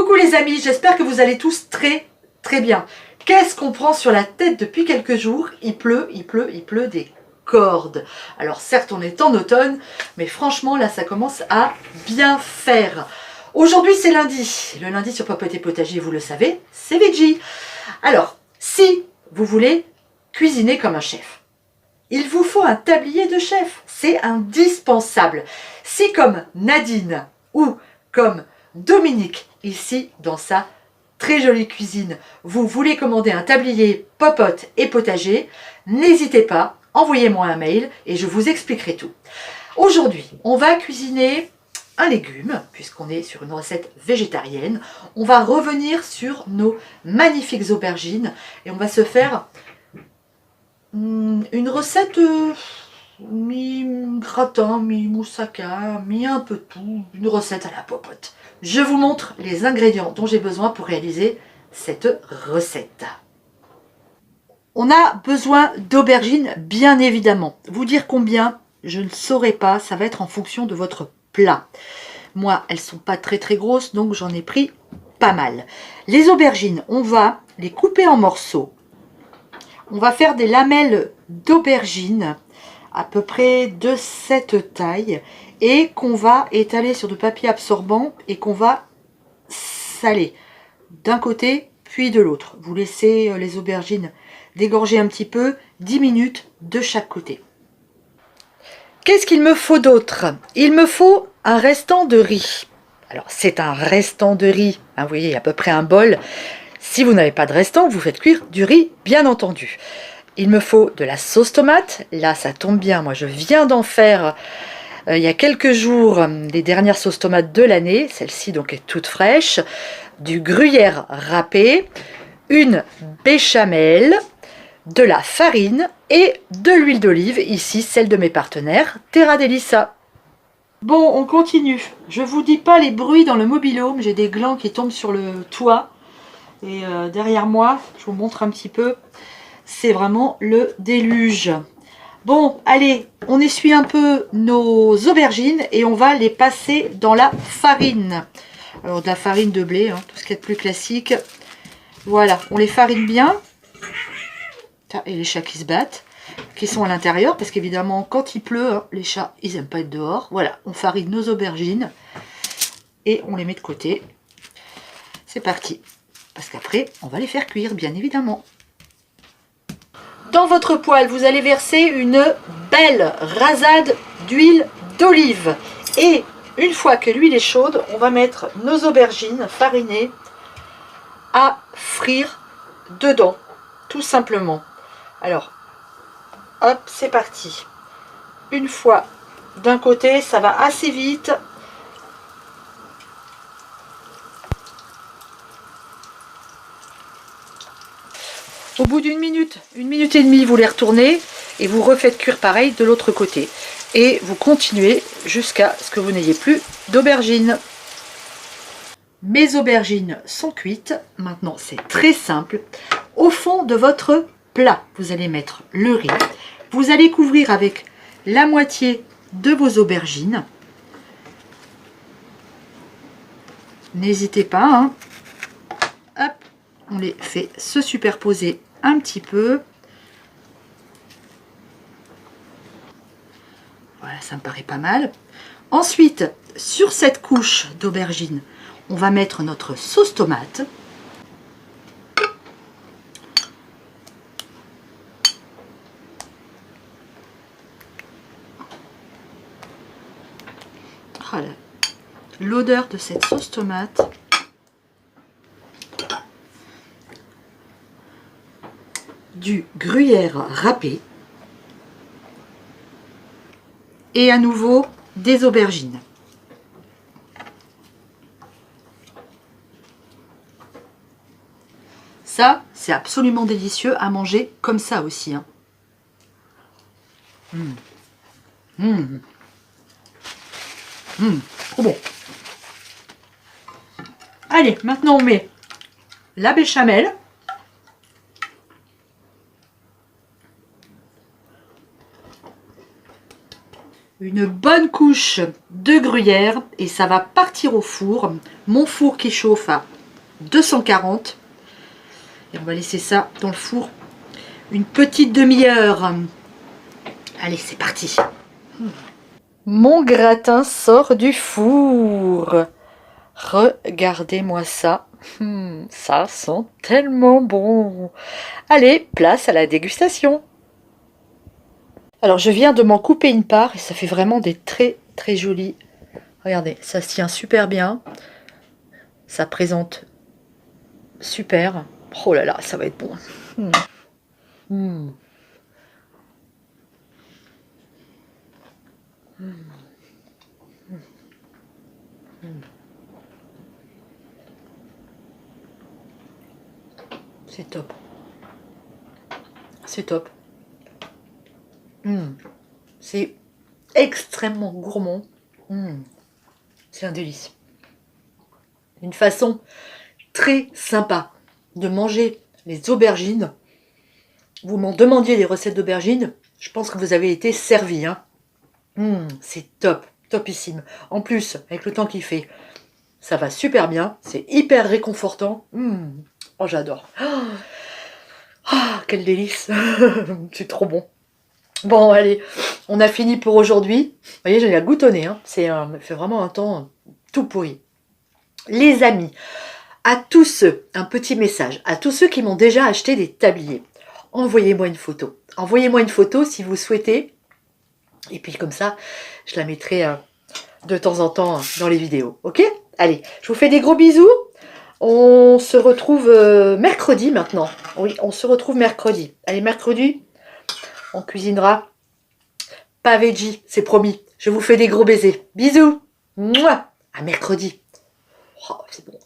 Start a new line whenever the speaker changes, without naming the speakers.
Coucou les amis, j'espère que vous allez tous très bien. Qu'est-ce qu'on prend sur la tête depuis quelques jours? Il pleut des cordes. Alors certes on est en automne, mais franchement là ça commence à bien faire. Aujourd'hui c'est lundi. Le lundi sur Papote et Potager, vous le savez, c'est veggie. Alors, si vous voulez cuisiner comme un chef, il vous faut un tablier de chef. C'est indispensable. Si comme Nadine ou comme Dominique, ici dans sa très jolie cuisine, vous voulez commander un tablier Popote et Potager, n'hésitez pas, envoyez-moi un mail et je vous expliquerai tout. Aujourd'hui, on va cuisiner un légume, puisqu'on est sur une recette végétarienne. On va revenir sur nos magnifiques aubergines et on va se faire une recette mi-gratin, mi-moussaka, mi-un peu de tout, une recette à la popote. Je vous montre les ingrédients dont j'ai besoin pour réaliser cette recette. On a besoin d'aubergines, bien évidemment. Vous dire combien, je ne saurais pas, ça va être en fonction de votre plat. Moi, elles sont pas très grosses, donc j'en ai pris pas mal. Les aubergines, on va les couper en morceaux. On va faire des lamelles d'aubergines à peu près de cette taille et qu'on va étaler sur du papier absorbant et qu'on va saler d'un côté puis de l'autre. Vous laissez les aubergines dégorger un petit peu, 10 minutes de chaque côté. Qu'est-ce qu'il me faut d'autre? Il me faut un restant de riz. Alors c'est un restant de riz, hein, vous voyez, à peu près un bol. Si vous n'avez pas de restant, vous faites cuire du riz, bien entendu. Il me faut de la sauce tomate. Là, ça tombe bien. Moi, je viens d'en faire il y a quelques jours les dernières sauces tomates de l'année. Celle-ci, donc, est toute fraîche. Du gruyère râpé, une béchamel, de la farine et de l'huile d'olive. Ici, celle de mes partenaires, Terra Delissa. Bon, on continue. Je vous dis pas les bruits dans le mobil-home. J'ai des glands qui tombent sur le toit. Et derrière moi, je vous montre un petit peu, c'est vraiment le déluge. Bon, allez, on essuie un peu nos aubergines et on va les passer dans la farine. Alors, de la farine de blé, hein, tout ce qui est plus classique. Voilà, on les farine bien. Et les chats qui se battent, qui sont à l'intérieur, parce qu'évidemment, quand il pleut, hein, les chats, ils n'aiment pas être dehors. Voilà, on farine nos aubergines et on les met de côté. C'est parti. Parce qu'après, on va les faire cuire, bien évidemment. Dans votre poêle, vous allez verser une belle rasade d'huile d'olive. Et une fois que l'huile est chaude, on va mettre nos aubergines farinées à frire dedans, tout simplement. Alors, hop, c'est parti. Une fois d'un côté, ça va assez vite. Au bout d'une minute et demie, vous les retournez et vous refaites cuire pareil de l'autre côté. Et vous continuez jusqu'à ce que vous n'ayez plus d'aubergines. Mes aubergines sont cuites. Maintenant, c'est très simple. Au fond de votre plat, vous allez mettre le riz. Vous allez couvrir avec la moitié de vos aubergines. N'hésitez pas, hein. Hop, on les fait se superposer un petit peu. Voilà, ça me paraît pas mal. Ensuite, sur cette couche d'aubergine, on va mettre notre sauce tomate. Voilà. L'odeur de cette sauce tomate. Du gruyère râpé et à nouveau des aubergines. Ça, c'est absolument délicieux à manger comme ça aussi. Hein. Trop bon. Allez, maintenant on met la béchamel. Une bonne couche de gruyère et ça va partir au four. Mon four qui chauffe à 240. Et on va laisser ça dans le four une petite demi-heure. Allez, c'est parti. Mon gratin sort du four. Regardez-moi ça. Ça sent tellement bon. Allez, place à la dégustation. Alors, je viens de m'en couper une part et ça fait vraiment des très très jolis. Regardez, ça se tient super bien. Ça présente super. Oh là là, ça va être bon. C'est top. C'est top. C'est extrêmement gourmand. C'est un délice. Une façon très sympa de manger les aubergines. Vous m'en demandiez des recettes d'aubergines. Je pense que vous avez été servi. Hein. C'est top, topissime. En plus, avec le temps qu'il fait, ça va super bien. C'est hyper réconfortant. Oh, j'adore. Quel délice. C'est trop bon. Bon, allez, on a fini pour aujourd'hui. Vous voyez, j'ai la goutte au nez. Hein. C'est fait vraiment un temps tout pourri. Les amis, à tous ceux, un petit message, à tous ceux qui m'ont déjà acheté des tabliers, envoyez-moi une photo. Envoyez-moi une photo si vous souhaitez. Et puis comme ça, je la mettrai de temps en temps dans les vidéos. Ok? Allez, je vous fais des gros bisous. On se retrouve mercredi maintenant. Oui, on se retrouve mercredi. Allez, mercredi, on cuisinera pas veggie, c'est promis. Je vous fais des gros baisers. Bisous. Mouah. À mercredi. Oh, c'est bon.